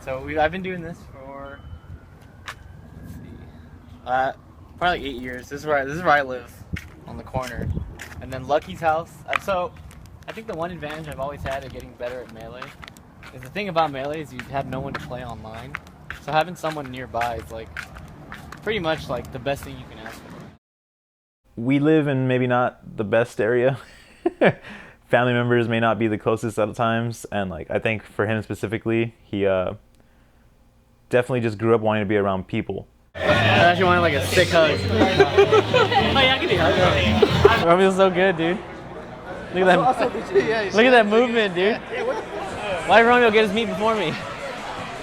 so I've been doing this for, let's see, probably like 8 years. This is where I live, on the corner. And then Lucky's house. So I think the one advantage I've always had of getting better at Melee is the thing about Melee is you have no one to play online. So having someone nearby is like pretty much like the best thing you can ask for. We live in maybe not the best area. Family members may not be the closest at times, and like I think for him specifically, he definitely just grew up wanting to be around people. I actually wanted like a sick hug. Oh yeah, I can do that. Romeo's so good, dude. Look at that. Look at that movement, dude. Why did Romeo get his meat before me?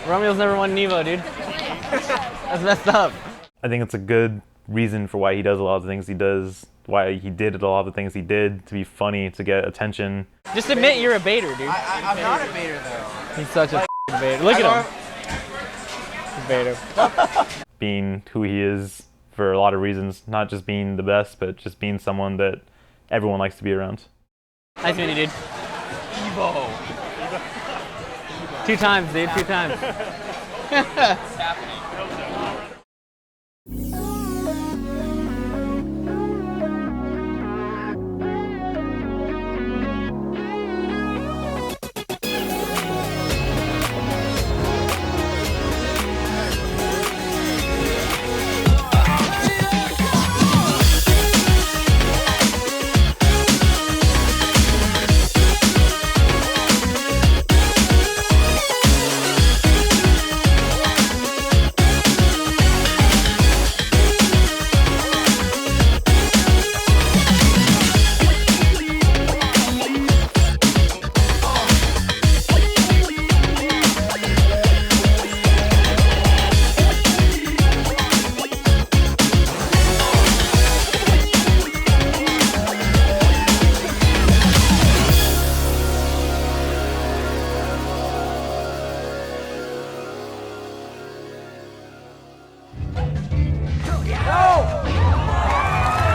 Romeo's never won an Evo, dude. That's messed up. I think it's a good reason for why he does a lot of the things he does, why he did a lot of the things he did, to be funny, to get attention. Just admit you're a baiter, dude. I'm not a baiter, though. He's such a baiter. Look at him. He's a baiter. Being who he is for a lot of reasons, not just being the best, but just being someone that everyone likes to be around. Nice meeting you, dude. Evo. 2 times, dude. 2 times. It's happening.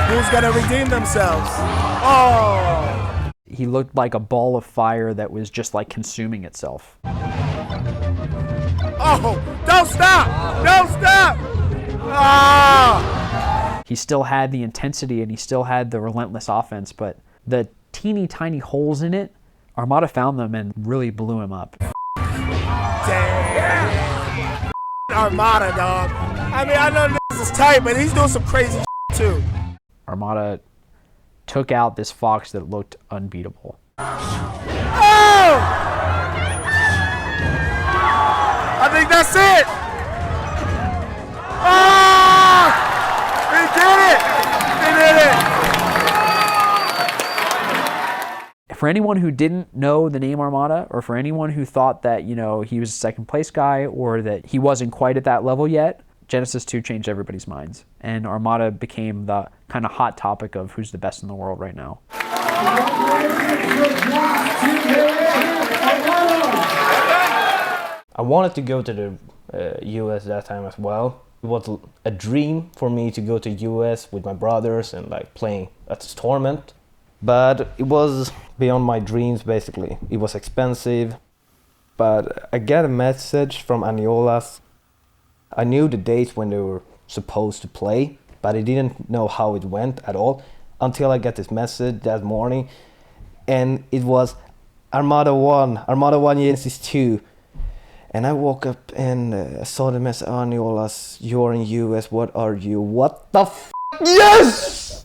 Who's gonna redeem themselves? Oh! He looked like a ball of fire that was just like consuming itself. Oh! Don't stop! Don't stop! Ah! He still had the intensity and he still had the relentless offense, but the teeny tiny holes in it, Armada found them and really blew him up. Damn! Armada, dog. I mean, I know this is tight, but he's doing some crazy too. Armada took out this Fox that looked unbeatable. Oh! I think that's it! Ah! He did it! He did it! For anyone who didn't know the name Armada, or for anyone who thought that, you know, he was a second place guy or that he wasn't quite at that level yet, Genesis 2 changed everybody's minds, and Armada became the kind of hot topic of who's the best in the world right now. I wanted to go to the US that time as well. It was a dream for me to go to US with my brothers and like playing at this tournament. But it was beyond my dreams basically. It was expensive. But I got a message from Aniolas. I knew the dates when they were supposed to play, but I didn't know how it went at all until I got this message that morning. And it was Armada 1 Genesis 2. And I woke up and saw the message, Aniolas, you're in US, what are you? What the f***? Yes!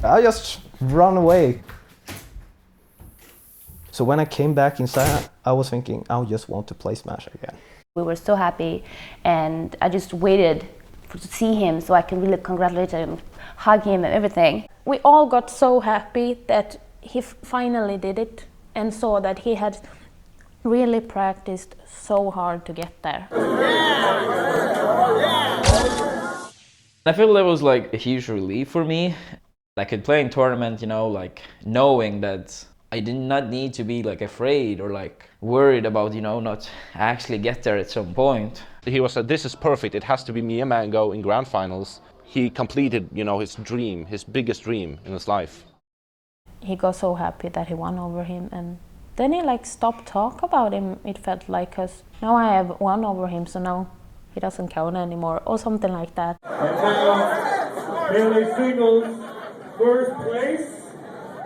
I just ran away. So when I came back inside, I was thinking, I just want to play Smash again. We were so happy, and I just waited to see him so I can really congratulate him, hug him and everything. We all got so happy that he finally did it and saw that he had really practiced so hard to get there. I feel that was like a huge relief for me. I could play in tournament, you know, like knowing that I did not need to be like afraid or like worried about, you know, not actually get there at some point. He was said, this is perfect, it has to be me and Mango in grand finals. He completed, you know, his dream, his biggest dream in his life. He got so happy that he won over him, and Then he like stopped talk about him, it felt like, cause now I have one over him, so now he doesn't count anymore, or something like that. And now, melee singles, first place,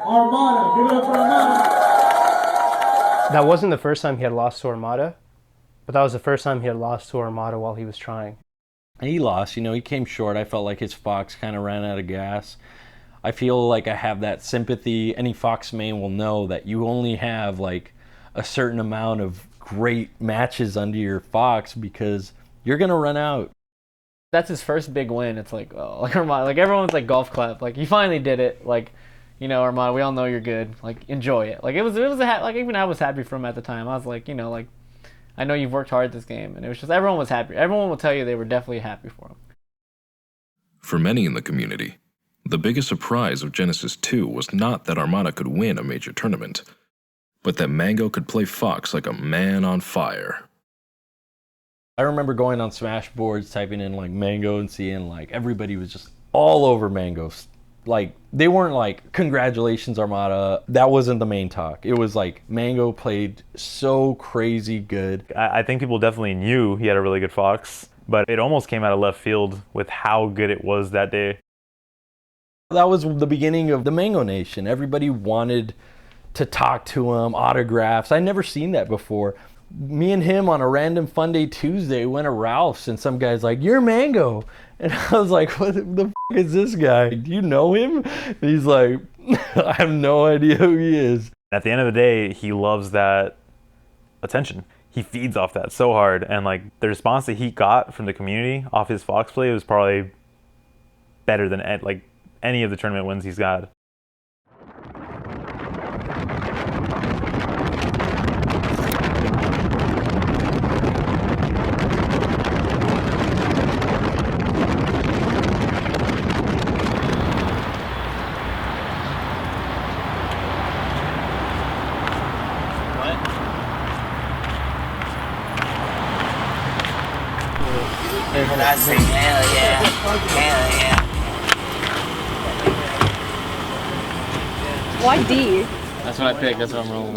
Armada. Give it up for Armada. That wasn't the first time he had lost to Armada, but that was the first time he had lost to Armada while he was trying. He lost, you know, he came short. I felt like his Fox kind of ran out of gas. I feel like I have that sympathy. Any Fox main will know that you only have like a certain amount of great matches under your Fox because you're gonna run out. That's his first big win. It's like, oh, like Armada, like everyone's like golf clap, like you finally did it. Like, you know, Armada, we all know you're good. Like, enjoy it. Like it was like even I was happy for him at the time. I was like, you know, like I know you've worked hard this game, and it was just everyone was happy. Everyone will tell you they were definitely happy for him. For many in the community, the biggest surprise of Genesis 2 was not that Armada could win a major tournament, but that Mango could play Fox like a man on fire. I remember going on Smash boards, typing in like Mango and seeing like everybody was just all over Mango. Like they weren't like, congratulations Armada. That wasn't the main talk. It was like Mango played so crazy good. I think people definitely knew he had a really good Fox, but it almost came out of left field with how good it was that day. That was the beginning of the Mango Nation. Everybody wanted to talk to him, autographs. I'd never seen that before. Me and him on a random Fun Day Tuesday went to Ralph's and some guy's like, "You're Mango." And I was like, "What the f is this guy? Do you know him?" And he's like, "I have no idea who he is." At the end of the day, he loves that attention. He feeds off that so hard, and like the response that he got from the community off his Fox play was probably better than like any of the tournament wins he's got. And I say, hell yeah, hell yeah. Why D? That's what I picked. That's what I'm rolling.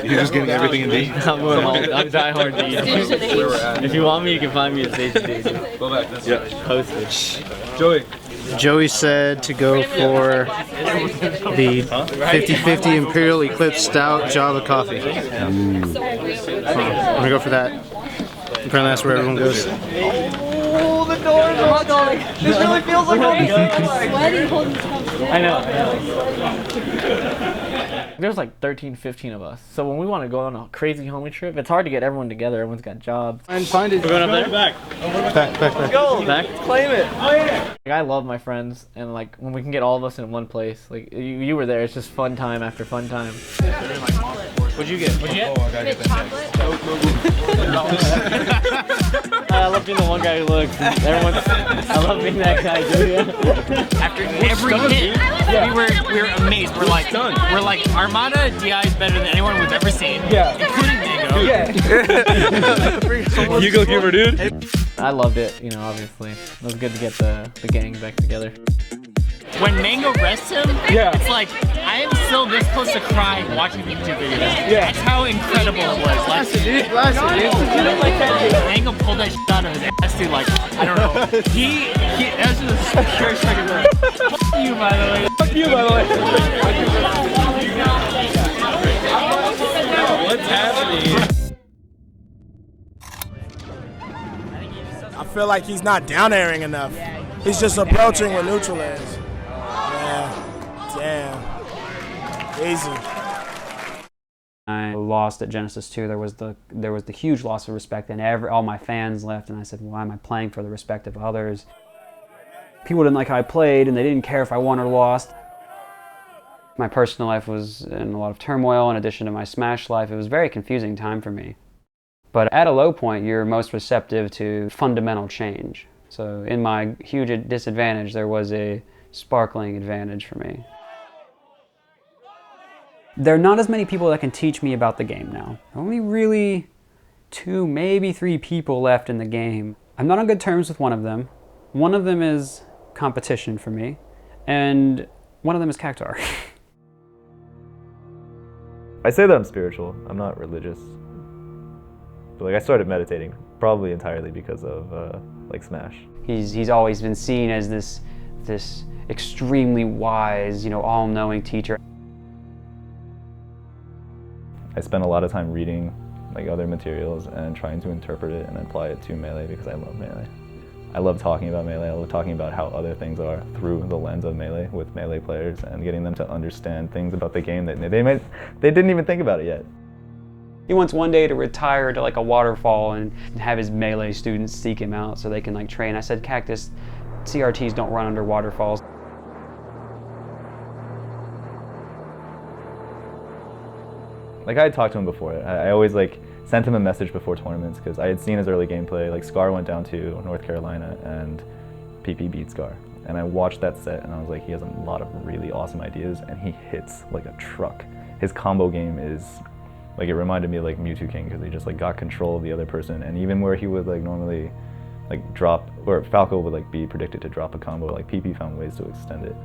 You're just getting everything in D? I'm going all, I'm die hard D. If you want me, you can find me at Stage D. Go back. Yeah. Postage. Joey. Joey said to go for the 50-50 Imperial Eclipse Stout Java Coffee. I'm gonna go for that. Apparently that's where everyone goes. Oh, the doors are going. This really feels like I'm sweaty holding this cup. I know. There's like 13, 15 of us. So when we want to go on a crazy homie trip, it's hard to get everyone together. Everyone's got jobs. And find it. We're going up there? Back. Let's go. Back. Claim it. Oh yeah. Like, I love my friends, and like when we can get all of us in one place, like you were there. It's just fun time after fun time. What'd you get? What'd you get? Oh, I gotta get chocolate. I love being the one guy who looks. I love being that guy, dude. After every hit, we were amazed. We're like, Armada DI is better than anyone we've ever seen. Yeah. Including Mango. Yeah. You go giver, dude. I loved it, you know, obviously. It was good to get the gang back together. When Mango rests him, it's like, I am still this close to crying watching the YouTube video. Yeah. That's how incredible it was. Like, Mango pulled that shit out of his ass, dude. Like, I don't know. That was just a pure second. Fuck you, by the way. Fuck you, by the way. What's happening? I feel like he's not down airing enough. He's just approaching where neutral is. Yeah. Damn. Easy. I lost at Genesis 2. There was the huge loss of respect, and all my fans left, and I said, why am I playing for the respect of others? People didn't like how I played, and they didn't care if I won or lost. My personal life was in a lot of turmoil in addition to my Smash life. It was a very confusing time for me. But at a low point, you're most receptive to fundamental change. So in my huge disadvantage, there was a sparkling advantage for me. There are not as many people that can teach me about the game now. Only really 2, maybe 3 people left in the game. I'm not on good terms with one of them. One of them is competition for me, and one of them is Cactar. I say that I'm spiritual. I'm not religious. But like I started meditating probably entirely because of like Smash. He's always been seen as this extremely wise, all-knowing teacher. I spent a lot of time reading like other materials and trying to interpret it and apply it to Melee because I love Melee. I love talking about Melee. I love talking about how other things are through the lens of Melee with Melee players and getting them to understand things about the game that they didn't even think about it yet. He wants one day to retire to like a waterfall and have his Melee students seek him out so they can like train. I said, Cactus, CRTs don't run under waterfalls. Like I had talked to him before. I always like sent him a message before tournaments because I had seen his early gameplay. Like Scar went down to North Carolina and PP beat Scar. And I watched that set and I was like, he has a lot of really awesome ideas and he hits like a truck. His combo game is, like it reminded me of like Mewtwo King because he just like got control of the other person, and even where he would like normally like drop, or Falco would like be predicted to drop a combo, like PP found ways to extend it.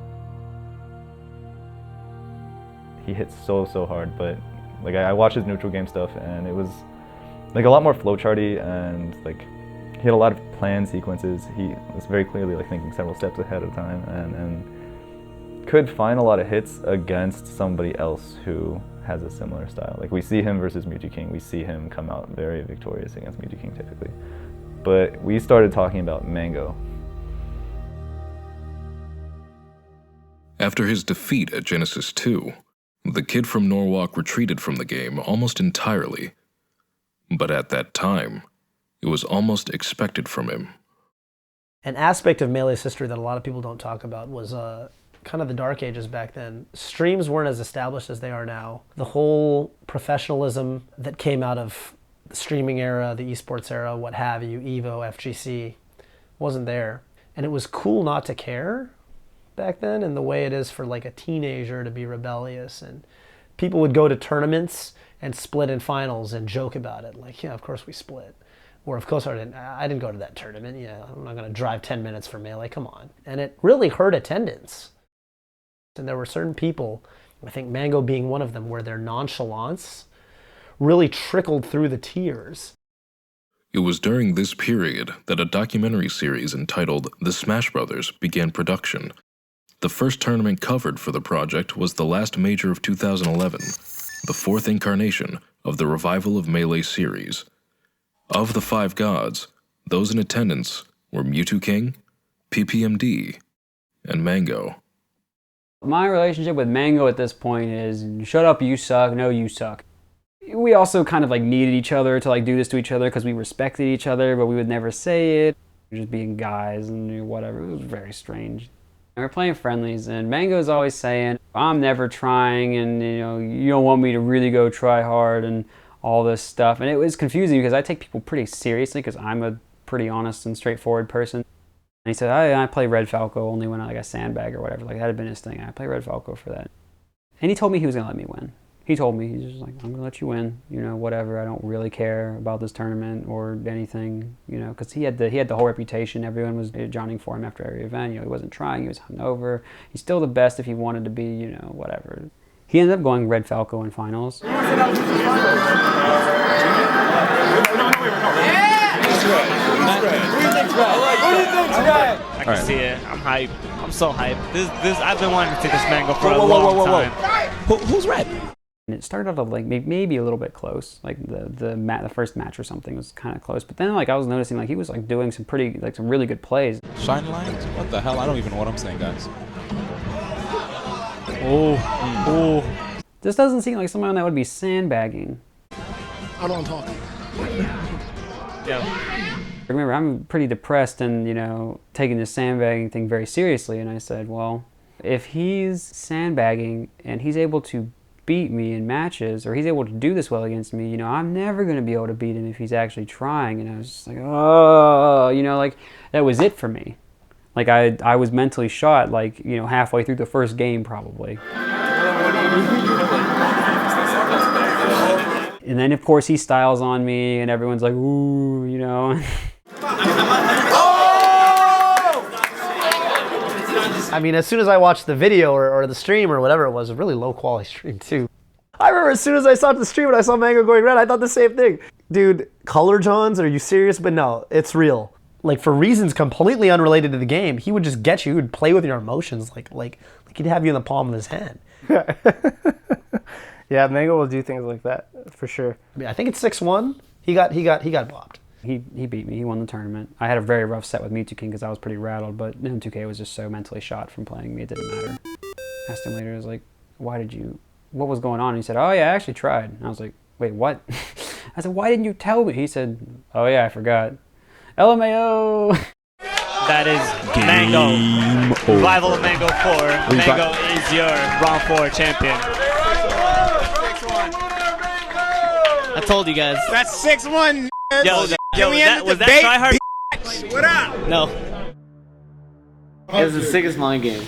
He hits so hard, but like I watched his neutral game stuff and it was like a lot more flowcharty and like he had a lot of planned sequences. He was very clearly like thinking several steps ahead of time and could find a lot of hits against somebody else who has a similar style. Like we see him versus Mewtwo King, we see him come out very victorious against Mewtwo King typically. But we started talking about Mango. After his defeat at Genesis 2, the kid from Norwalk retreated from the game almost entirely. But at that time, it was almost expected from him. An aspect of Melee's history that a lot of people don't talk about was kind of the dark ages back then. Streams weren't as established as they are now. The whole professionalism that came out of the streaming era, the esports era, what have you, EVO, FGC, wasn't there. And it was cool not to care back then in the way it is for like a teenager to be rebellious. And people would go to tournaments and split in finals and joke about it. Like, yeah, of course we split. Or of course I didn't go to that tournament. Yeah, I'm not going to drive 10 minutes for Melee, come on. And it really hurt attendance. And there were certain people, I think Mango being one of them, where their nonchalance really trickled through the tears. It was during this period that a documentary series entitled The Smash Brothers began production. The first tournament covered for the project was the last major of 2011, the fourth incarnation of the Revival of Melee series. Of the 5 gods, those in attendance were Mewtwo King, PPMD, and Mango. My relationship with Mango at this point is, shut up, you suck, no, you suck. We also kind of like needed each other to like do this to each other because we respected each other, but we would never say it. Just being guys and whatever, it was very strange. And we're playing friendlies and Mango's always saying, I'm never trying and you don't want me to really go try hard and all this stuff. And it was confusing because I take people pretty seriously because I'm a pretty honest and straightforward person. And he said, I play Red Falco only when I sandbag or whatever. Like that had been his thing. I play Red Falco for that. And he told me he was going to let me win. He told me, he's just like, I'm going to let you win, whatever. I don't really care about this tournament or anything, because he had the whole reputation. Everyone was johnning for him after every event. He wasn't trying. He was hungover. He's still the best if he wanted to be, whatever. He ended up going Red Falco in finals. I can see it. I'm hyped. I'm so hyped. This I've been wanting to see this Mango for a long time. Who's red? And it started off like maybe a little bit close, like the first match or something was kind of close. But then I was noticing he was doing some really good plays. Shine lines? What the hell? I don't even know what I'm saying, guys. This doesn't seem like someone that would be sandbagging. I don't talk. Yeah. Remember, I'm pretty depressed and, taking this sandbagging thing very seriously. And I said, well, if he's sandbagging and he's able to beat me in matches, or he's able to do this well against me, I'm never going to be able to beat him if he's actually trying. And I was just like, oh, that was it for me. Like I was mentally shot halfway through the first game probably. And then of course he styles on me and everyone's like, ooh, I mean, as soon as I watched the video or the stream or whatever it was a really low quality stream too. I remember as soon as I saw the stream and I saw Mango going red, I thought the same thing. Dude, color Johns, are you serious? But no, it's real. Like, for reasons completely unrelated to the game, he would just get you. He would play with your emotions like he'd have you in the palm of his hand. Yeah, Mango will do things like that for sure. I mean, I think it's 6-1. He got bopped. He beat me. He won the tournament. I had a very rough set with Mewtwo King because I was pretty rattled, but him 2K was just so mentally shot from playing me, it didn't matter. Asked him later, I was like, what was going on? And he said, oh yeah, I actually tried. And I was like, wait, what? I said, why didn't you tell me? He said, oh yeah, I forgot. LMAO! That is Mango. Rival of Mango 4. Mango is your round 4 champion. I told you guys. That's 6-1. Yo, was that tryhard? What up? No. It was the sickest mind game.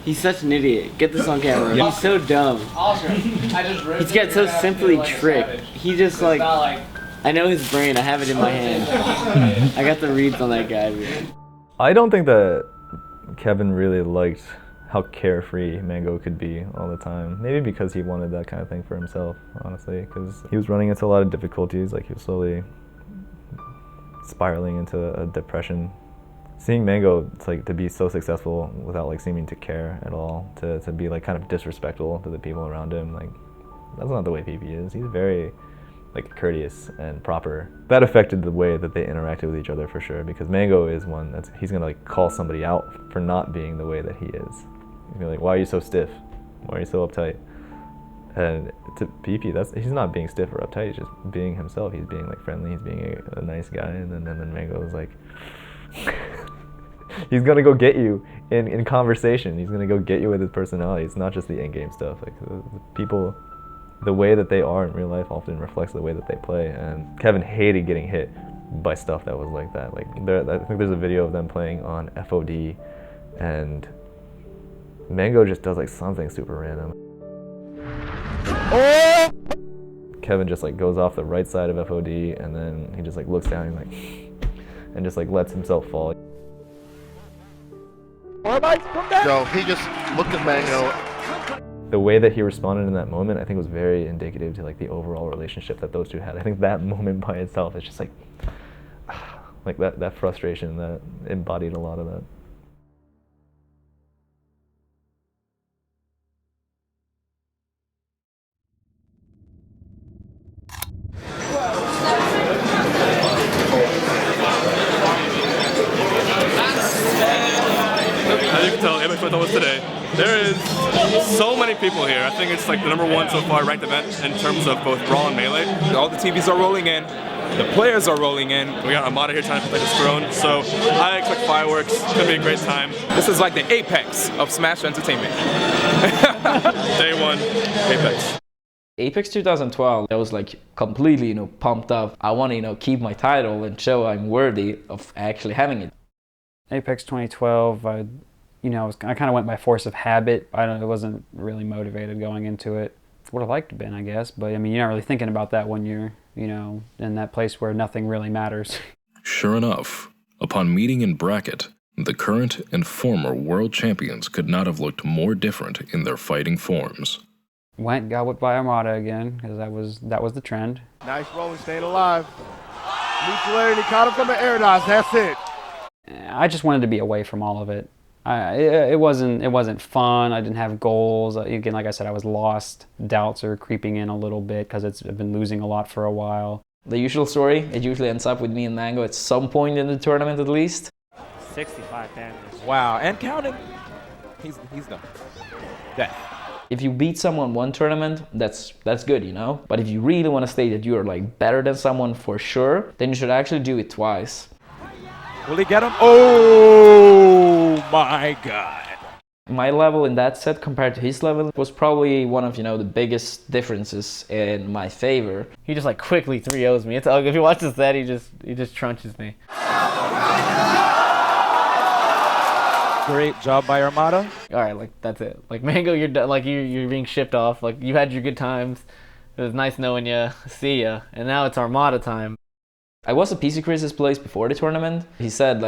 He's such an idiot. Get this on camera. He's so dumb. He's got so simply tricked. He just like, I know his brain. I have it in my hand. I got the reads on that guy, man. I don't think that Kevin really liked how carefree Mango could be all the time. Maybe because he wanted that kind of thing for himself, honestly, because he was running into a lot of difficulties. Like, he was slowly spiraling into a depression. Seeing Mango, it's like, to be so successful without like seeming to care at all, to be like kind of disrespectful to the people around him, like, that's not the way PP is. He's very like courteous and proper. That affected the way that they interacted with each other for sure, because Mango is one that's, he's gonna like call somebody out for not being the way that he is. He's gonna be like, why are you so stiff? Why are you so uptight? And to PP, he's not being stiff or uptight, he's just being himself. He's being like friendly, he's being a nice guy, and then Mango is like, he's gonna go get you in conversation. He's gonna go get you with his personality. It's not just the in-game stuff. Like, the people, the way that they are in real life often reflects the way that they play, and Kevin hated getting hit by stuff that was like that. Like, I think there's a video of them playing on FOD, and Mango just does like something super random. Oh! Kevin just like goes off the right side of FOD, and then he just like looks down and like, and just like lets himself fall. So he just looked at Mango. The way that he responded in that moment, I think, was very indicative to like the overall relationship that those two had. I think that moment by itself is just like that frustration that embodied a lot of that. As you can tell, Apex was today. There is so many people here. I think it's like the #1 so far ranked event in terms of both Brawl and Melee. All the TVs are rolling in. The players are rolling in. We got Armada here trying to protect his throne, so I expect fireworks. It's gonna be a great time. This is like the apex of Smash Entertainment. Day 1, Apex. Apex 2012, I was like completely, pumped up. I want to, keep my title and show I'm worthy of actually having it. Apex 2012, I kind of went by force of habit. I wasn't really motivated going into it. Would have liked to have been, I guess, but I mean, you're not really thinking about that when you're, in that place where nothing really matters. Sure enough, upon meeting in bracket, the current and former world champions could not have looked more different in their fighting forms. Got whipped by Armada again, because that was the trend. Nice rolling, staying alive. Neutrality caught him from the air dodge, that's it. I just wanted to be away from all of it. It wasn't fun. I didn't have goals. Again, like I said, I was lost. Doubts are creeping in a little bit because I've been losing a lot for a while. The usual story, it usually ends up with me and Mango at some point in the tournament at least. 65 damage. Wow, and counting. He's done. Death. If you beat someone one tournament, that's good, But if you really want to state that you're like better than someone for sure, then you should actually do it twice. Will he get him? Oh my god. My level in that set compared to his level was probably one of, the biggest differences in my favor. He just like quickly 3-0s me. If you watch the set, he just trunches me. Great job by Armada. All right, like that's it. Like Mango, you're done, like you're being shipped off. Like you had your good times. It was nice knowing you. See ya. And now it's Armada time. I was at PC Chris's place before the tournament. He said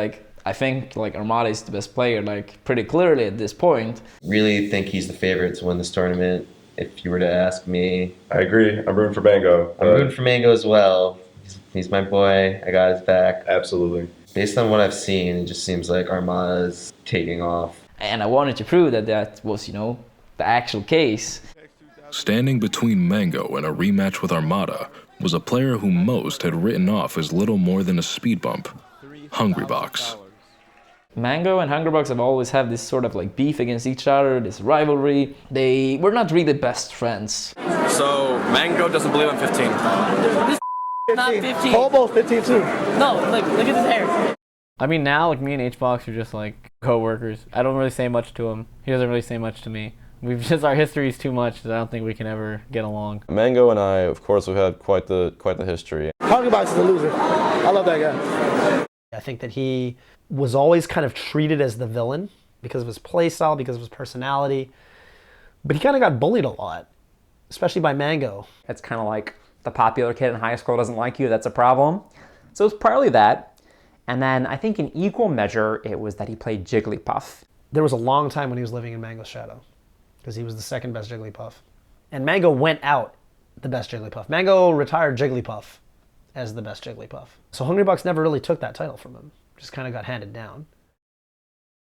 I think Armada is the best player pretty clearly at this point. Really think he's the favorite to win this tournament. if you were to ask me. I agree. I'm rooting for Mango. I'm rooting for Mango as well. He's my boy. I got his back. Absolutely. Based on what I've seen, it just seems like Armada's taking off. And I wanted to prove that that was, you know, the actual case. Standing between Mango and a rematch with Armada was a player who most had written off as little more than a speed bump, Hungrybox. Mango and Hungrybox have always had this sort of like beef against each other, this rivalry. They were not really best friends. So Mango doesn't believe I'm 15. Not 15. Almost 15 too. No, look at his hair. I mean, now, like, me and HBox are just, like, co-workers. I don't really say much to him. He doesn't really say much to me. Our history is too much that I don't think we can ever get along. Mango and I, of course, have had quite the history. Hungrybox is a loser. I love that guy. I think that he was always kind of treated as the villain because of his play style, because of his personality. But he kind of got bullied a lot, especially by Mango. It's kind of like the popular kid in high school doesn't like you, that's a problem. So it's partly that. And then I think in equal measure, it was that he played Jigglypuff. There was a long time when he was living in Mango's shadow because he was the second best Jigglypuff. And Mango went out the best Jigglypuff. Mango retired Jigglypuff as the best Jigglypuff. So Hungrybox never really took that title from him. Just kind of got handed down.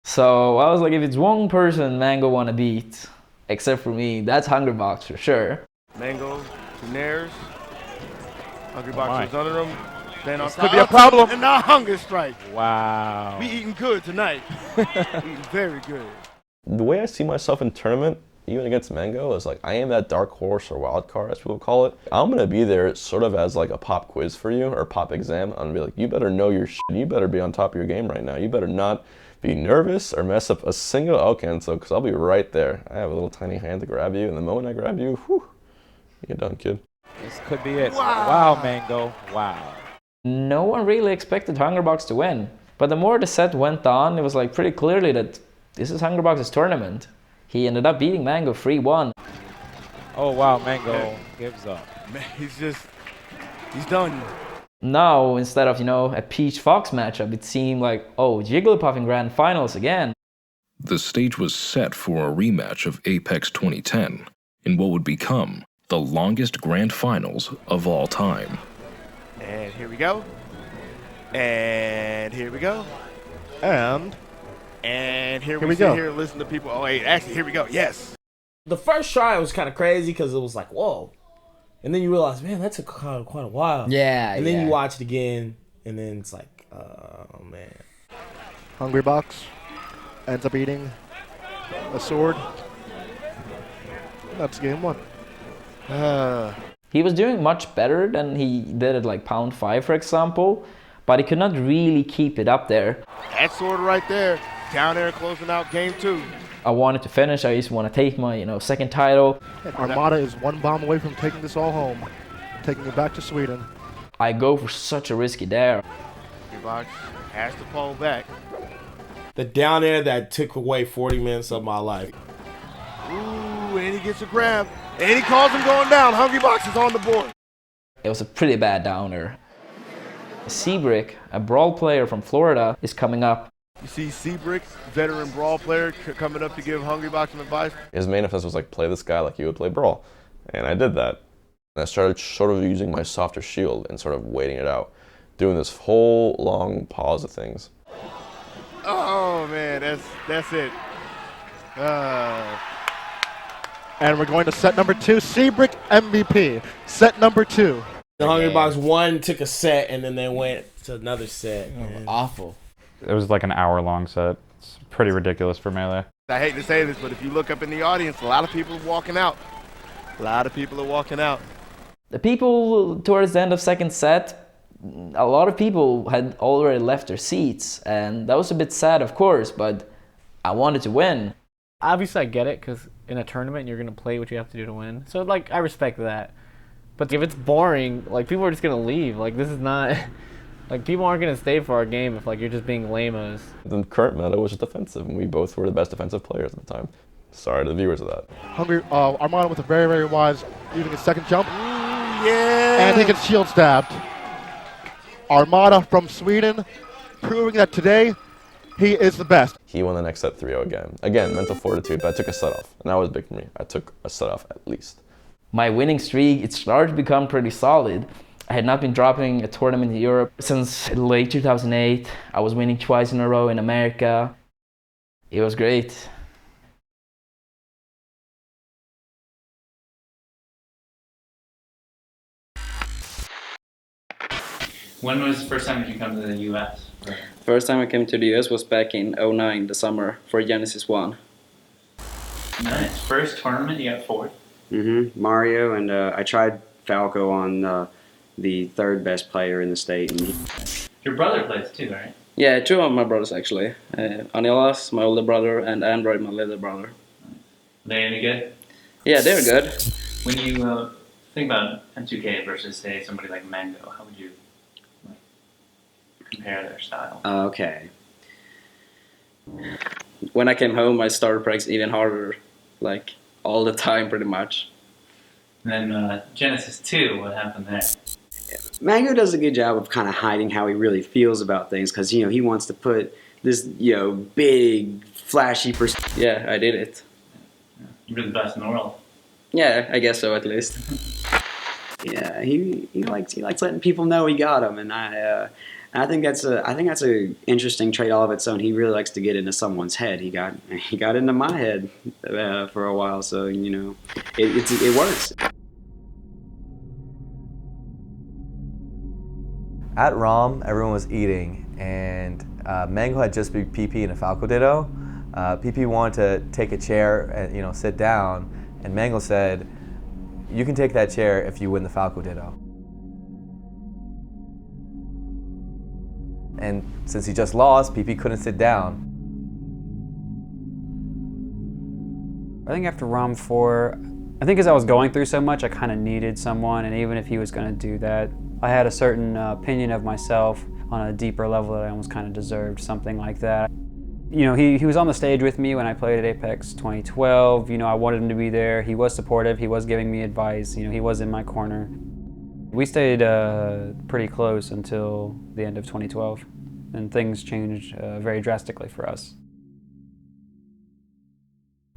So I was like, if it's one person Mango want to beat, except for me, that's Hungrybox for sure. Mango, Daenerys, Hungrybox my. was under him. Then Could be a problem. And now hunger strike. Wow. We eating good tonight. Eating very good. The way I see myself in tournament, even against Mango, is like I am that dark horse or wild card, as people call it. I'm gonna be there sort of as like a pop quiz for you or pop exam. I'm gonna be like, you better know your shit. You better be on top of your game right now. You better not be nervous or mess up a single cancel, because I'll be right there. I have a little tiny hand to grab you, and the moment I grab you, whew, you're done, kid. This could be it. Wow, Mango. Wow. No one really expected Hungrybox to win. But the more the set went on, it was like pretty clearly that this is Hungrybox's tournament. He ended up beating Mango 3-1. Oh, wow, Mango gives up. Man, he's done. Now, instead of, a Peach-Fox matchup, it seemed like, oh, Jigglypuff in Grand Finals again. The stage was set for a rematch of Apex 2010 in what would become the longest Grand Finals of all time. And here we go. And here we go. And here we sit here and listen to people. Oh, wait, actually, here we go. Yes. The first try was kind of crazy because it was like, whoa. And then you realize, man, that took quite a while. Yeah, And then you watch it again, and then it's like, oh, man. Hungrybox ends up eating a sword. That's game one. He was doing much better than he did at like Pound 5, for example, but he could not really keep it up there. That sword right there, down there closing out game two. I wanted to finish. I just want to take my, second title. Armada is one bomb away from taking this all home, taking it back to Sweden. I go for such a risky dare. Box has to pull back. The down air that took away 40 minutes of my life. Ooh, and he gets a grab. And he calls him going down. Hungrybox is on the board. It was a pretty bad downer. Seabrick, a brawl player from Florida, is coming up. You see Seabrick, veteran brawl player, coming up to give Hungrybox some advice. His main offense was like, play this guy like you would play Brawl. And I did that. And I started sort of using my softer shield and sort of waiting it out. Doing this whole long pause of things. Oh, man, that's it. And we're going to set number 2, Seabrick MVP. Set number 2. The Hungrybox won, took a set, and then they went to another set. Man. Awful. It was like an hour-long set. It's pretty ridiculous for Melee. I hate to say this, but if you look up in the audience, a lot of people are walking out. The people towards the end of second set, a lot of people had already left their seats, and that was a bit sad, of course, but I wanted to win. Obviously, I get it, because in a tournament, you're going to play what you have to do to win. So, I respect that. But if it's boring, people are just going to leave. This is not... people aren't going to stay for our game if, you're just being lame-os. The current meta was just defensive, and we both were the best defensive players at the time. Sorry to the viewers of that. Armada with a very, very wise, using his second jump. Ooh, yeah! And he gets shield stabbed. Armada from Sweden, proving that today, He is the best. He won the next set 3-0 again. Again, mental fortitude, but I took a set off. And that was big for me. I took a set off at least. My winning streak, it started to become pretty solid. I had not been dropping a tournament in Europe since late 2008. I was winning twice in a row in America. It was great. When was the first time you come to the US? First time I came to the US was back in 2009, the summer, for Genesis 1. Nice. First tournament, you got fourth? Mario, and I tried Falco on the third best player in the state. And Your brother plays too, right? Yeah, two of my brothers actually. Anilas, my older brother, and Android, my little brother. Are they any good? Yeah, they're good. When you think about M2K versus, say, somebody like Mango, how would you compare their style? Okay. When I came home, I started practicing even harder, like all the time pretty much. And then Genesis 2, what happened there? Mango does a good job of kind of hiding how he really feels about things, because he wants to put this big flashy Yeah, I did it. You're the best in the world. Yeah, I guess so at least. Yeah, he likes letting people know he got them, and I think that's a interesting trait all of its own. He really likes to get into someone's head. He got into my head for a while, so it works. At ROM, everyone was eating, and Mango had just beat PP in a Falco Ditto. PP wanted to take a chair and sit down, and Mango said, "You can take that chair if you win the Falco Ditto." And since he just lost, PP couldn't sit down. I think after ROM 4, I think as I was going through so much, I kind of needed someone, and even if he was going to do that, I had a certain opinion of myself on a deeper level that I almost kind of deserved something like that. He was on the stage with me when I played at Apex 2012. I wanted him to be there. He was supportive. He was giving me advice. He was in my corner. We stayed pretty close until the end of 2012, and things changed very drastically for us.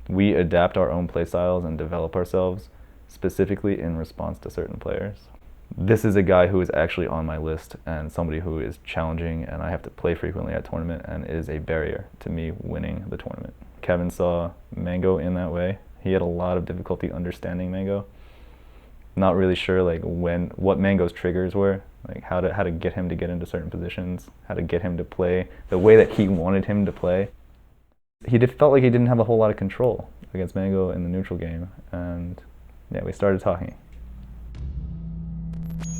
We adapt our own play styles and develop ourselves specifically in response to certain players. This is a guy who is actually on my list and somebody who is challenging, and I have to play frequently at tournament, and is a barrier to me winning the tournament. Kevin saw Mango in that way. He had a lot of difficulty understanding Mango. Not really sure what Mango's triggers were, how to get him to get into certain positions, how to get him to play the way that he wanted him to play. He felt like he didn't have a whole lot of control against Mango in the neutral game, and yeah, we started talking.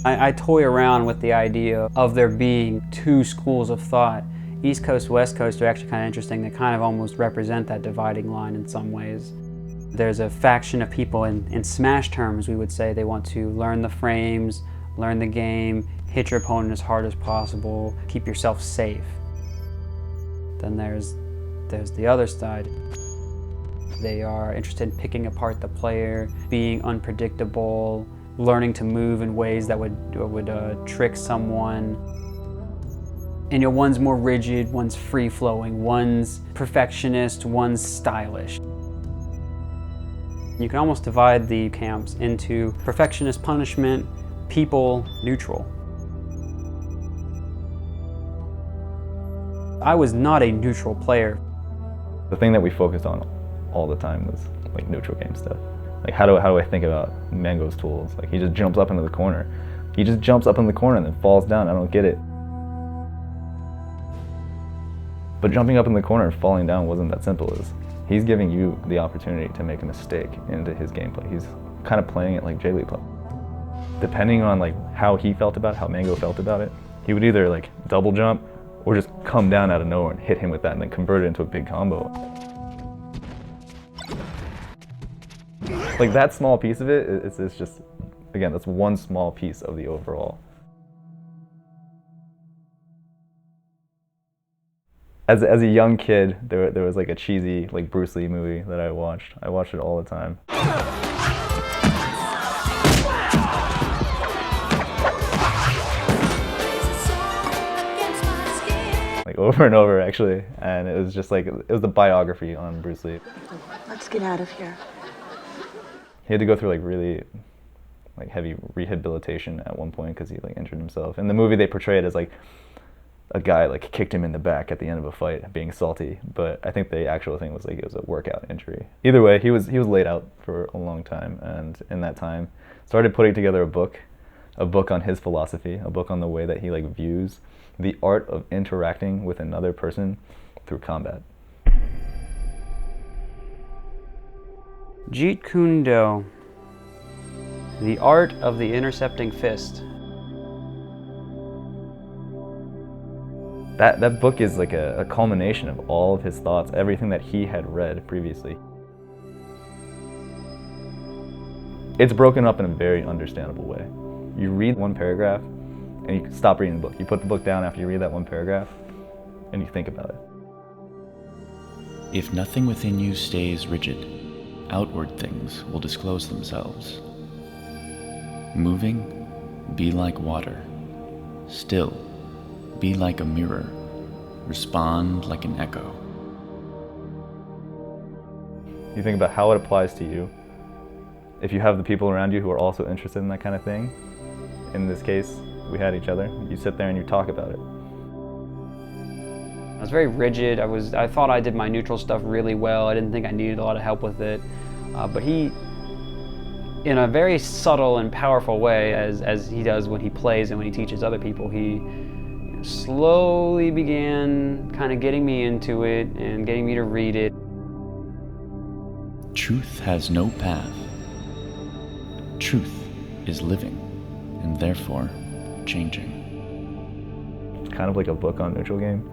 I toy around with the idea of there being two schools of thought. East Coast, West Coast are actually kind of interesting. They kind of almost represent that dividing line in some ways. There's a faction of people in Smash terms, we would say, they want to learn the frames, learn the game, hit your opponent as hard as possible, keep yourself safe. Then there's the other side. They are interested in picking apart the player, being unpredictable, learning to move in ways that would trick someone. And one's more rigid, one's free-flowing, one's perfectionist, one's stylish. You can almost divide the camps into perfectionist punishment, people neutral. I was not a neutral player. The thing that we focused on all the time was neutral game stuff. How do I think about Mango's tools? He just jumps up into the corner. He just jumps up in the corner and then falls down. I don't get it. But jumping up in the corner and falling down wasn't that simple. He's giving you the opportunity to make a mistake into his gameplay. He's kind of playing it like J-League play. Depending on how he felt about it, how Mango felt about it, he would either double jump or just come down out of nowhere and hit him with that and then convert it into a big combo. That small piece of it, it's just, again, that's one small piece of the overall. As a young kid, there was a cheesy Bruce Lee movie that I watched. I watched it all the time. over and over actually, and it was just like, it was the biography on Bruce Lee. Let's get out of here. He had to go through like really like heavy rehabilitation at one point because he like injured himself. In the movie they portray it as like a guy like kicked him in the back at the end of a fight being salty, but I think the actual thing was like it was a workout injury. Either way, he was laid out for a long time, and in that time started putting together a book on his philosophy, a book on the way that he like views the art of interacting with another person through combat. Jeet Kune Do, the art of the intercepting fist. That book is like a culmination of all of his thoughts, everything that he had read previously. It's broken up in a very understandable way. You read one paragraph and you stop reading the book. You put the book down after you read that one paragraph and you think about it. If nothing within you stays rigid, outward things will disclose themselves. Moving, be like water. Still, be like a mirror. Respond like an echo. You think about how it applies to you. If you have the people around you who are also interested in that kind of thing, in this case, we had each other, you sit there and you talk about it. I was very rigid. I thought I did my neutral stuff really well. I didn't think I needed a lot of help with it. But he, in a very subtle and powerful way, as he does when he plays and when he teaches other people, he slowly began kind of getting me into it and getting me to read it. Truth has no path. Truth is living, and therefore changing. It's kind of like a book on neutral game.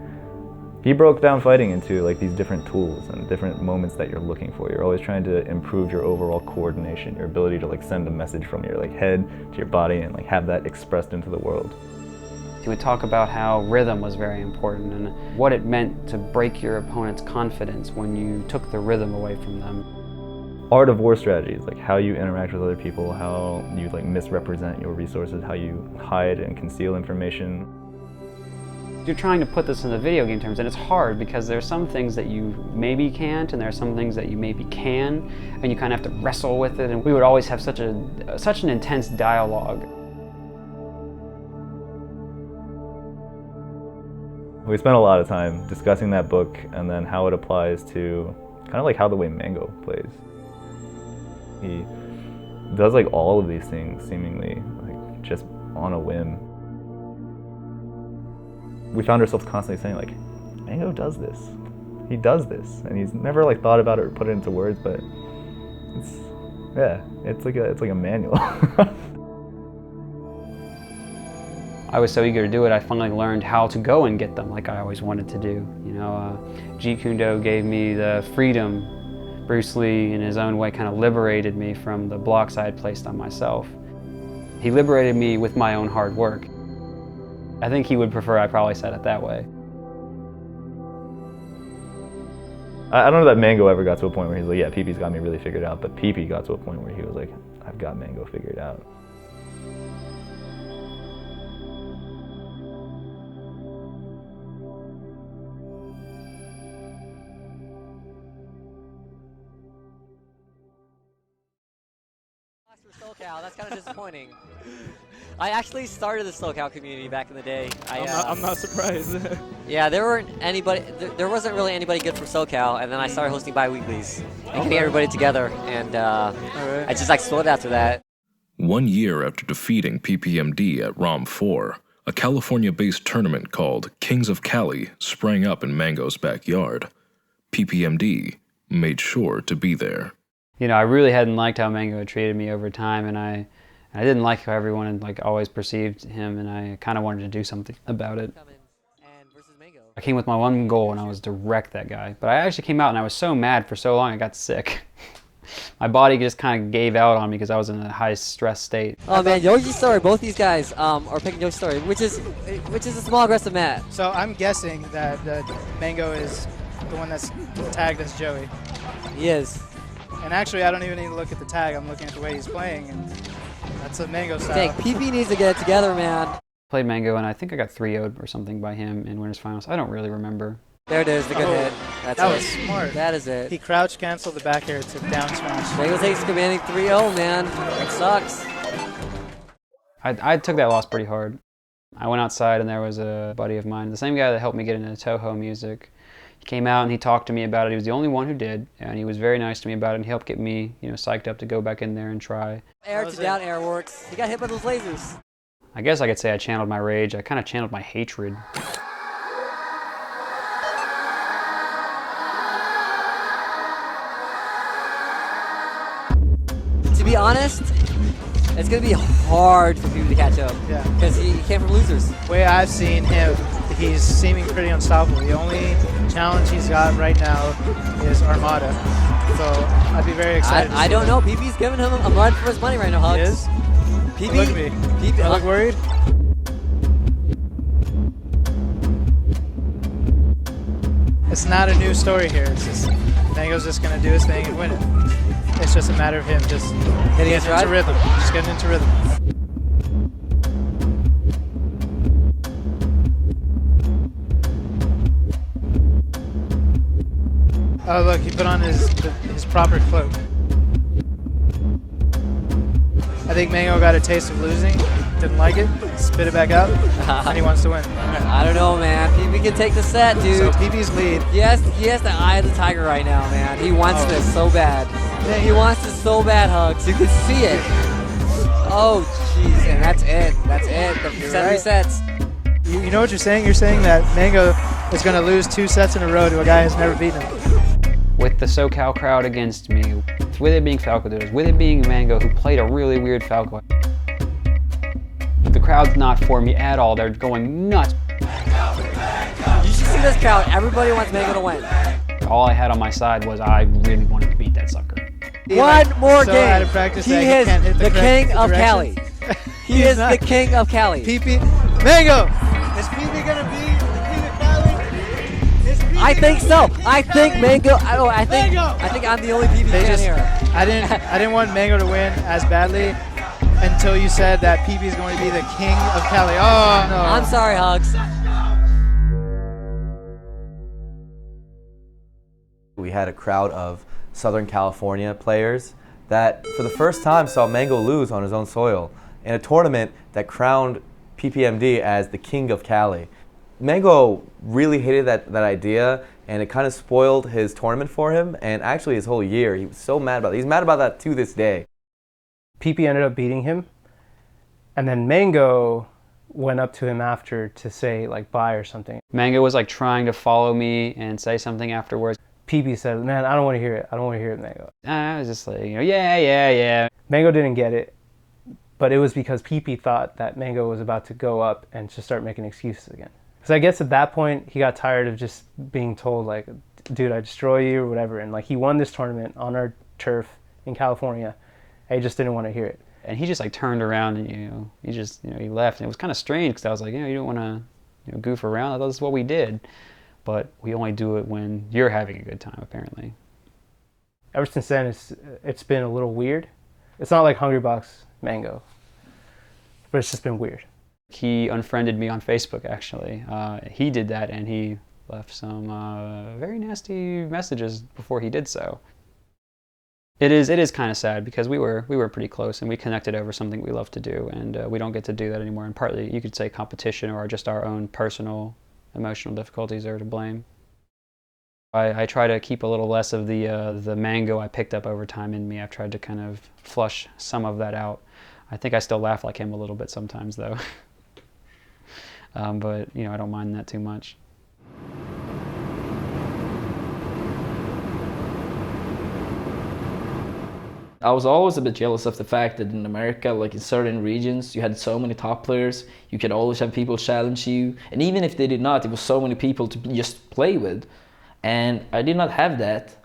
He broke down fighting into like these different tools and different moments that you're looking for. You're always trying to improve your overall coordination, your ability to like send a message from your like head to your body and like have that expressed into the world. He would talk about how rhythm was very important and what it meant to break your opponent's confidence when you took the rhythm away from them. Art of war strategies, like how you interact with other people, how you like misrepresent your resources, how you hide and conceal information. You're trying to put this in the video game terms, and it's hard because there's some things that you maybe can't, and there are some things that you maybe can, and you kind of have to wrestle with it. And we would always have such an intense dialogue. We spent a lot of time discussing that book and then how it applies to kind of like how the way Mango plays. He does like all of these things seemingly like just on a whim. We found ourselves constantly saying like, Mango does this. He does this, and he's never like thought about it or put it into words, but it's like a manual. I was so eager to do it, I finally learned how to go and get them like I always wanted to do. You know, Jeet Kune Do gave me the freedom. Bruce Lee, in his own way, kind of liberated me from the blocks I had placed on myself. He liberated me with my own hard work. I think he would prefer I probably said it that way. I don't know that Mango ever got to a point where he's like, yeah, PP got me really figured out, but PP got to a point where he was like, I've got Mango figured out. SoCal, that's kind of disappointing. I actually started the SoCal community back in the day. I'm not surprised. Yeah, there wasn't really anybody good from SoCal, and then I started hosting bi-weeklies and getting everybody together, and I just exploded after that. 1 year after defeating PPMD at ROM 4, a California-based tournament called Kings of Cali sprang up in Mango's backyard. PPMD made sure to be there. You know, I really hadn't liked how Mango had treated me over time, and I didn't like how everyone had like always perceived him, and I kind of wanted to do something about it. I came with my one goal, and I was to wreck that guy. But I actually came out, and I was so mad for so long, I got sick. My body just kind of gave out on me because I was in a high stress state. Oh man, Yogi's story. Both these guys are picking Yogi's story, which is a small aggressive Matt. So I'm guessing that Mango is the one that's tagged as Joey. He is. And actually, I don't even need to look at the tag. I'm looking at the way he's playing, and that's a Mango style. Dang, PP needs to get it together, man. Played Mango, and I think I got 3-0'd or something by him in winners finals. I don't really remember. There it is, the good hit. That's that it. was smart. That is it. He crouch canceled the back air to down smash. Mango takes commanding 3-0, man. It sucks. I took that loss pretty hard. I went outside and there was a buddy of mine, the same guy that helped me get into Toho music. He came out and he talked to me about it. He was the only one who did, and he was very nice to me about it, and he helped get me, psyched up to go back in there and try. Air to down air works. He got hit by those lasers. I guess I could say I channeled my rage. I kind of channeled my hatred. To be honest, it's going to be hard for people to catch up. Yeah. Because he came from losers. The way I've seen him, he's seeming pretty unstoppable. The only challenge he's got right now is Armada. So I'd be very excited. I don't know. PP's giving him a run for his money right now, Hugs. He is? PP, Look at me. PP, I look worried. It's not a new story here. It's just Mango's just going to do his thing and win it. It's just a matter of him just getting into rhythm. Just getting into rhythm. Oh look, he put on his proper cloak. I think Mango got a taste of losing, didn't like it, spit it back out, and he wants to win. I don't know, man. PP can take the set, dude. So PP's lead. He has the eye of the tiger right now, man. He wants this so bad. Man, he wants this so bad, Hugs. You can see it. Oh, jeez, and that's it. That's it. The set resets. You know what you're saying? You're saying that Mango is going to lose 2 sets in a row to a guy who's never beaten him. With the SoCal crowd against me, with it being Falco Duos, with it being Mango, who played a really weird Falco. The crowd's not for me at all. They're going nuts. You should see this crowd. Everybody wants Mango to win. All I had on my side was I really wanted to beat that sucker. One more so game. out of practice he that is he can't hit the king of directions. Cali. He is the king of Cali. PP, Mango, is PP gonna be the king of Cali? I think so. I think Mango. I think I'm the only PP fan here. I didn't want Mango to win as badly until you said that PP is going to be the king of Cali. Oh no. I'm sorry, Hugs. We had a crowd of Southern California players that for the first time saw Mango lose on his own soil in a tournament that crowned PPMD as the king of Cali. Mango really hated that idea, and it kind of spoiled his tournament for him, and actually his whole year. He was so mad about it. He's mad about that to this day. PP ended up beating him, and then Mango went up to him after to say like bye or something. Mango was like trying to follow me and say something afterwards. PP said, "Man, I don't want to hear it. I don't want to hear it, Mango." I was just like, yeah. Mango didn't get it, but it was because PP thought that Mango was about to go up and just start making excuses again. Because I guess at that point, he got tired of just being told, like, dude, I destroy you or whatever. And like, he won this tournament on our turf in California, and he just didn't want to hear it. And he just like turned around and, he just, he left. And it was kind of strange because I was like, you don't want to goof around. I thought this is what we did. But we only do it when you're having a good time, apparently. Ever since then, it's been a little weird. It's not like Hungrybox Mango, but it's just been weird. He unfriended me on Facebook, actually. He did that, and he left some very nasty messages before he did so. It is kind of sad because we were pretty close, and we connected over something we love to do, and we don't get to do that anymore. And partly, you could say competition or just our own personal emotional difficulties are to blame. I try to keep a little less of the Mango I picked up over time in me. I've tried to kind of flush some of that out. I think I still laugh like him a little bit sometimes, though. But I don't mind that too much. I was always a bit jealous of the fact that in America, like in certain regions, you had so many top players. You could always have people challenge you. And even if they did not, it was so many people to just play with. And I did not have that.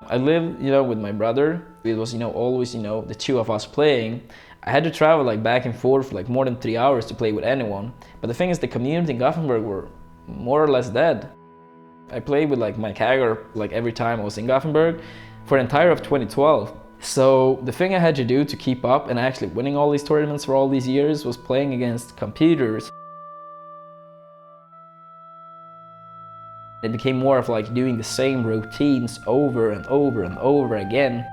I lived, with my brother. It was, always, the two of us playing. I had to travel like back and forth for like more than 3 hours to play with anyone. But the thing is, the community in Gothenburg were more or less dead. I played with like Mike Hager like every time I was in Gothenburg. For the entire of 2012, So the thing I had to do to keep up and actually winning all these tournaments for all these years was playing against computers. It became more of like doing the same routines over and over and over again.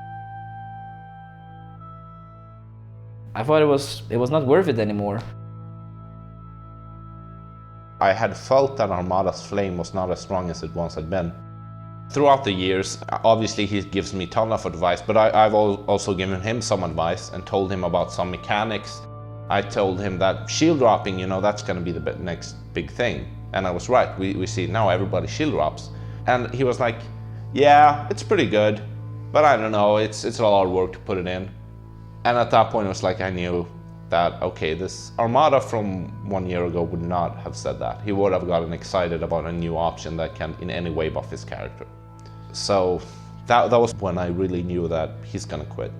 I thought it was not worth it anymore. I had felt that Armada's flame was not as strong as it once had been. Throughout the years, obviously he gives me a ton of advice, but I've also given him some advice and told him about some mechanics. I told him that shield dropping, you know, that's going to be the next big thing. And I was right, we see now everybody shield drops. And he was like, yeah, it's pretty good, but I don't know, it's a lot of work to put it in. And at that point it was like I knew that, okay, this Armada from 1 year ago would not have said that. He would have gotten excited about a new option that can in any way buff his character. So that was when I really knew that he's gonna quit.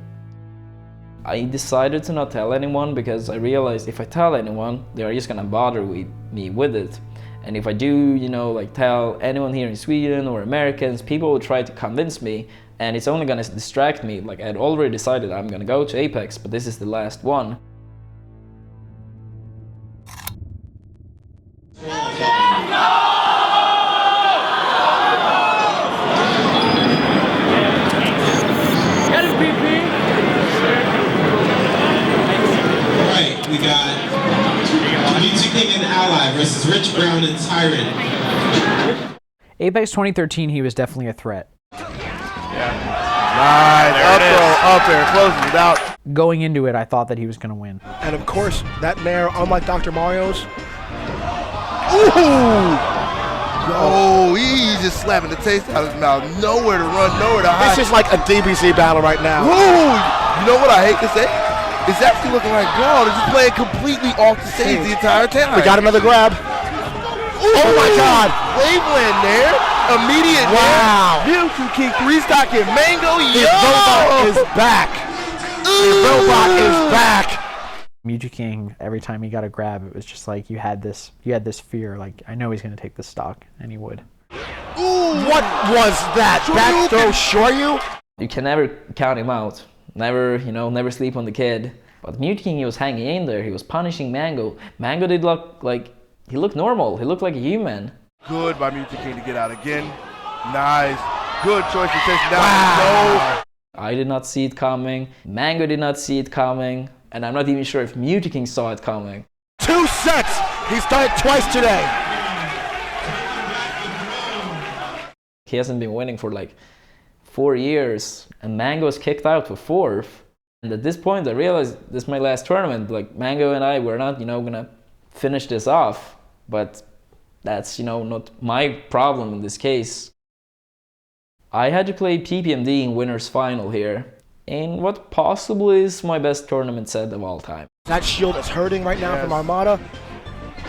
I decided to not tell anyone because I realized if I tell anyone, they are just gonna bother me with it. And if I do, you know, like tell anyone here in Sweden or Americans, people will try to convince me and it's only gonna distract me. Like I'd already decided I'm gonna go to Apex, but this is the last one. We got King and Ally versus Rich Brown and Tyrant. Apex 2013, he was definitely a threat. Nice, up there, closes it out. Going into it, I thought that he was going to win. And of course, that Nair, unlike Dr. Mario's. Ooh! Oh, he's just slapping the taste out of his mouth. Nowhere to run, nowhere to hide. This is like a DBZ battle right now. Ooh! You know what I hate to say? It's actually looking like Braun is just playing completely off the stage the entire time. We got another grab. Ooh, oh my God! Waveland there. Immediate. Wow. Beautiful King 3-stocking Mango. His robot is back. The robot is back. Mewtwo King, every time he got a grab, it was just like you had this fear, like I know he's going to take the stock, and he would. Ooh, what was that? Back throw Shoryu? You can never count him out. Never, you know, never sleep on the kid. But Mewtwo King, he was hanging in there. He was punishing Mango. Mango did look like, he looked normal. He looked like a human. Good by Mewtwo King to get out again. Nice. Good choice for taking down. Wow. I did not see it coming. Mango did not see it coming. And I'm not even sure if Mewtwo King saw it coming. 2 sets! He's done it twice today. He hasn't been winning for like 4 years, and Mango was kicked out for 4th. And at this point, I realized this is my last tournament. Like Mango and I were not, you know, gonna finish this off. But that's, you know, not my problem in this case. I had to play PPMD in winner's final here, in what possibly is my best tournament set of all time. That shield is hurting right now from Armada.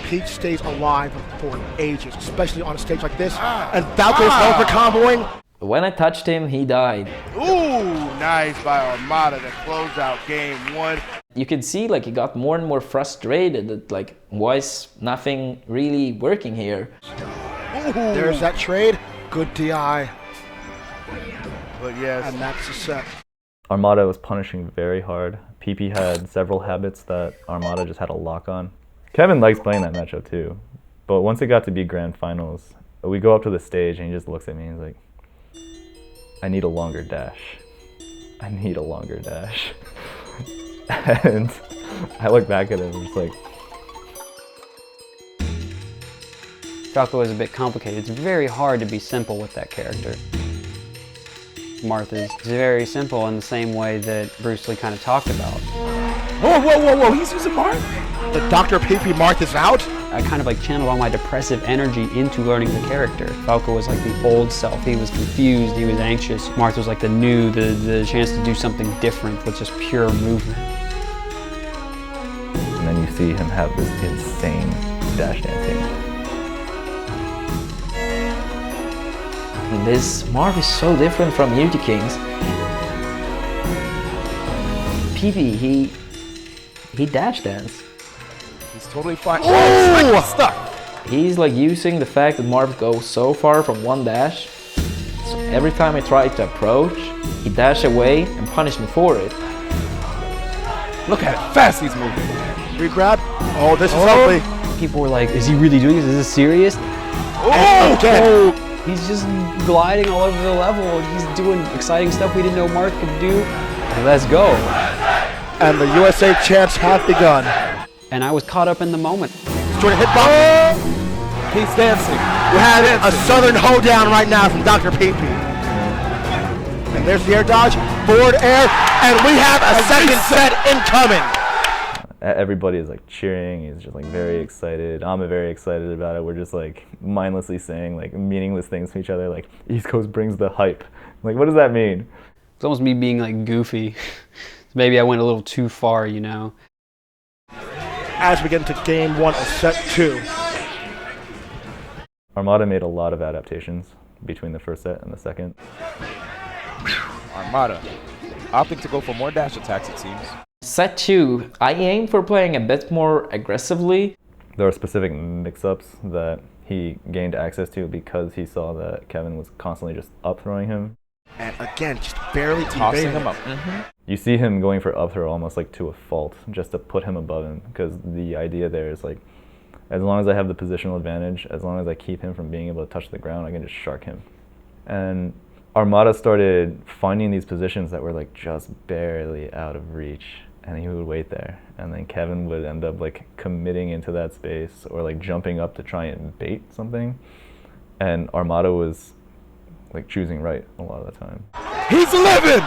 Peach stays alive for ages, especially on a stage like this. And Falco's known for comboing. When I touched him, he died. Ooh, nice by Armada to close out game 1. You could see like he got more and more frustrated that like, why is nothing really working here? Ooh. There's that trade. Good DI. But yes. And that's the set. Armada was punishing very hard. PP had several habits that Armada just had a lock on. Kevin likes playing that matchup too, but once it got to be grand finals, we go up to the stage and he just looks at me and he's like, I need a longer dash. I need a longer dash. And I look back at him and it's like... Falco is a bit complicated. It's very hard to be simple with that character. Marth is very simple in the same way that Bruce Lee kind of talked about. Whoa, whoa, whoa, whoa, he's using Marth? The Dr. PP Marth is out? I kind of like channeled all my depressive energy into learning the character. Falco was like the old self. He was confused, he was anxious. Marth was like the new, the chance to do something different with just pure movement. And then you see him have this insane dash dancing. This Marth is so different from Mewtwo King's. PP, he dash dance. He's totally fine. Oh, stuck. He's like using the fact that Marth goes so far from one dash. So Every time I tried to approach, he dashed away and punished me for it. Look at how fast he's moving. Regrab. Oh, this is ugly. People were like, is he really doing this? Is this serious? Oh, He's just gliding all over the level. He's doing exciting stuff we didn't know Marth could do. Let's go. And the USA champs have begun. And I was caught up in the moment. Jordan hit bump. He's dancing. We have a southern hoedown right now from Dr. Pee. And there's the air dodge, forward air, and we have a second set incoming. Everybody is like cheering. He's just like very excited. I'm very excited about it. We're just like mindlessly saying like meaningless things to each other. Like East Coast brings the hype. Like, what does that mean? It's almost me being like goofy. Maybe I went a little too far, you know. As we get into game one of set two. Armada made a lot of adaptations between the first set and the second. Armada opting to go for more dash attacks, it seems. Set 2, I aimed for playing a bit more aggressively. There were specific mix-ups that he gained access to because he saw that Kevin was constantly just up-throwing him. And again, just barely tossing him up. You see him going for up-throw almost like to a fault just to put him above him, because the idea there is like, as long as I have the positional advantage, as long as I keep him from being able to touch the ground, I can just shark him. And Armada started finding these positions that were like just barely out of reach, and he would wait there, and then Kevin would end up like committing into that space or like jumping up to try and bait something, and Armada was like choosing right a lot of the time. He's living!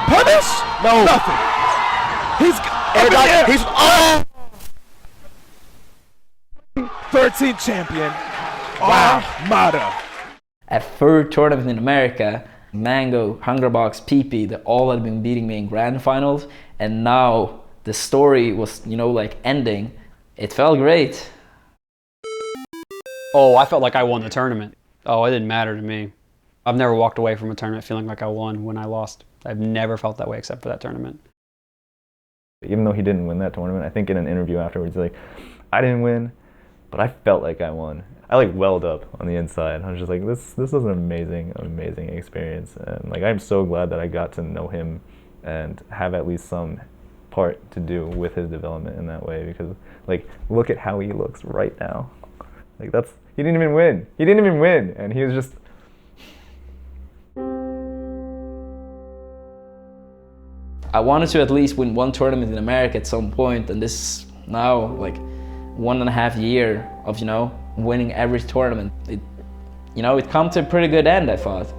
Punish? No. Nothing. He's air dodge. He's 13 champion. Wow. Armada. At third tournament in America, Mango, Hungerbox, PP, they all had been beating me in grand finals, and now the story was, you know, like ending. It felt great. Oh, I felt like I won the tournament. Oh, it didn't matter to me. I've never walked away from a tournament feeling like I won when I lost. I've never felt that way except for that tournament. Even though he didn't win that tournament, I think in an interview afterwards, he's like, I didn't win, but I felt like I won. I like welled up on the inside. I was just like, this was an amazing, amazing experience. And like, I'm so glad that I got to know him and have at least some part to do with his development in that way, because like, look at how he looks right now. Like he didn't even win. He didn't even win. And he was just. I wanted to at least win one tournament in America at some point, and this is now like 1.5 years of, you know, winning every tournament. It come to a pretty good end, I thought.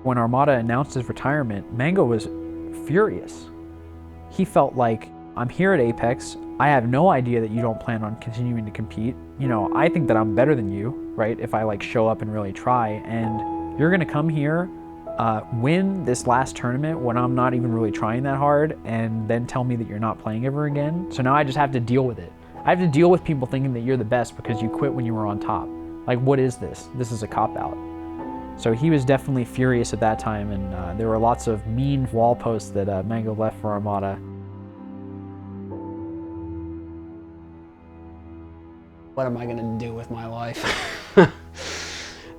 When Armada announced his retirement, Mango was furious. He felt like, I'm here at Apex, I have no idea that you don't plan on continuing to compete. You know, I think that I'm better than you, right, if I like show up and really try, and you're gonna come here, win this last tournament when I'm not even really trying that hard, and then tell me that you're not playing ever again. So now I just have to deal with it. I have to deal with people thinking that you're the best because you quit when you were on top. Like, what is this? This is a cop-out. So he was definitely furious at that time, and there were lots of mean wall posts that Mango left for Armada. What am I gonna do with my life?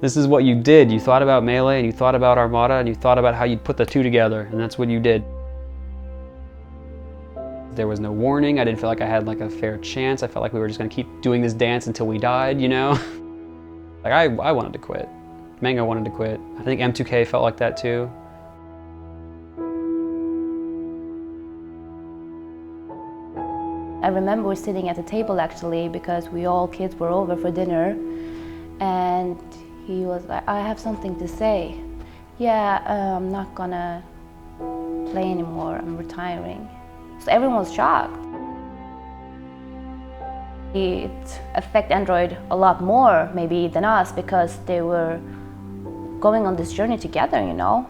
This is what you did. You thought about Melee, and you thought about Armada, and you thought about how you'd put the two together, and that's what you did. There was no warning. I didn't feel like I had like a fair chance. I felt like we were just gonna keep doing this dance until we died, you know? Like I wanted to quit. Mango wanted to quit. I think M2K felt like that too. I remember we were sitting at the table actually because we all kids were over for dinner, and he was like, I have something to say. Yeah, I'm not gonna play anymore, I'm retiring. So everyone was shocked. It affected Android a lot more maybe than us because they were going on this journey together, you know?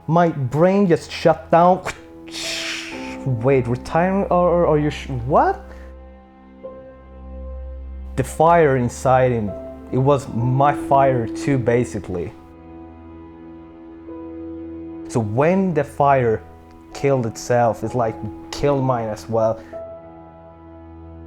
My brain just shut down Wait, retiring or are you what? The fire inside him, it was my fire too, basically. So when the fire killed itself, it's like killed mine as well.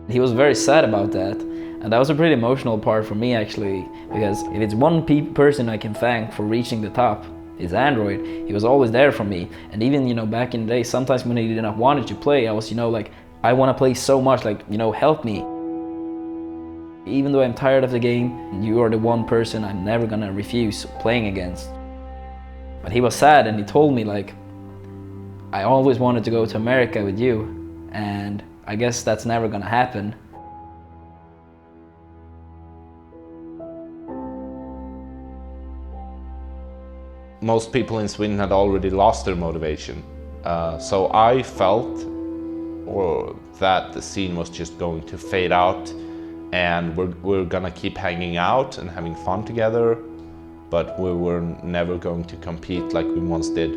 He was very sad about that, and that was a pretty emotional part for me actually, because if it's one person I can thank for reaching the top, it's Android. He was always there for me, and even, you know, back in the day, sometimes when he didn't want to play, I was, you know, like, I want to play so much, like, you know, help me. Even though I'm tired of the game, you are the one person I'm never gonna refuse playing against. But he was sad, and he told me, like, I always wanted to go to America with you, and I guess that's never gonna happen. Most people in Sweden had already lost their motivation. So I felt that the scene was just going to fade out, and we're gonna keep hanging out and having fun together, but we were never going to compete like we once did.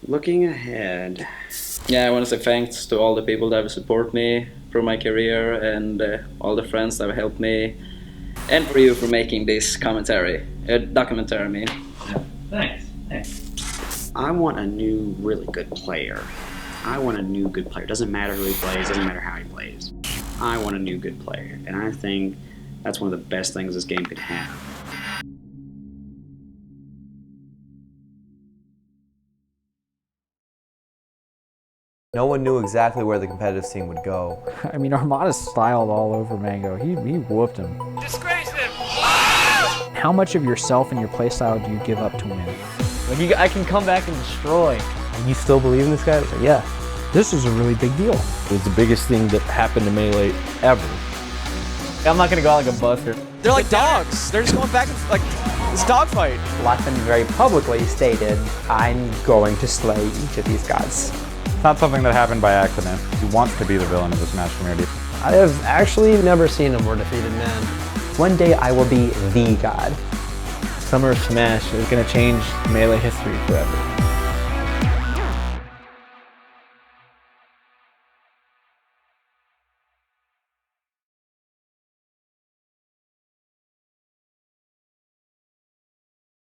Looking ahead. Yeah, I want to say thanks to all the people that have supported me through my career, and all the friends that have helped me, and for you for making this documentary, I mean. Yeah. Thanks. I want a new, really good player. I want a new good player. Doesn't matter who he plays, doesn't matter how he plays. I want a new good player, and I think that's one of the best things this game could have. No one knew exactly where the competitive scene would go. I mean, Armada styled all over Mango. He whooped him. Disgrace him! How much of yourself and your playstyle do you give up to win? Like I can come back and destroy. And you still believe in this guy? Like, yeah. This is a really big deal. It was the biggest thing that happened to Melee ever. I'm not gonna go out like a buster. They're like dogs. They're just going back and like this dogfight. Latin very publicly stated, I'm going to slay each of these gods. It's not something that happened by accident. He wants to be the villain of the Smash community. I have actually never seen a more defeated man. One day I will be the god. Summer of Smash is gonna change Melee history forever.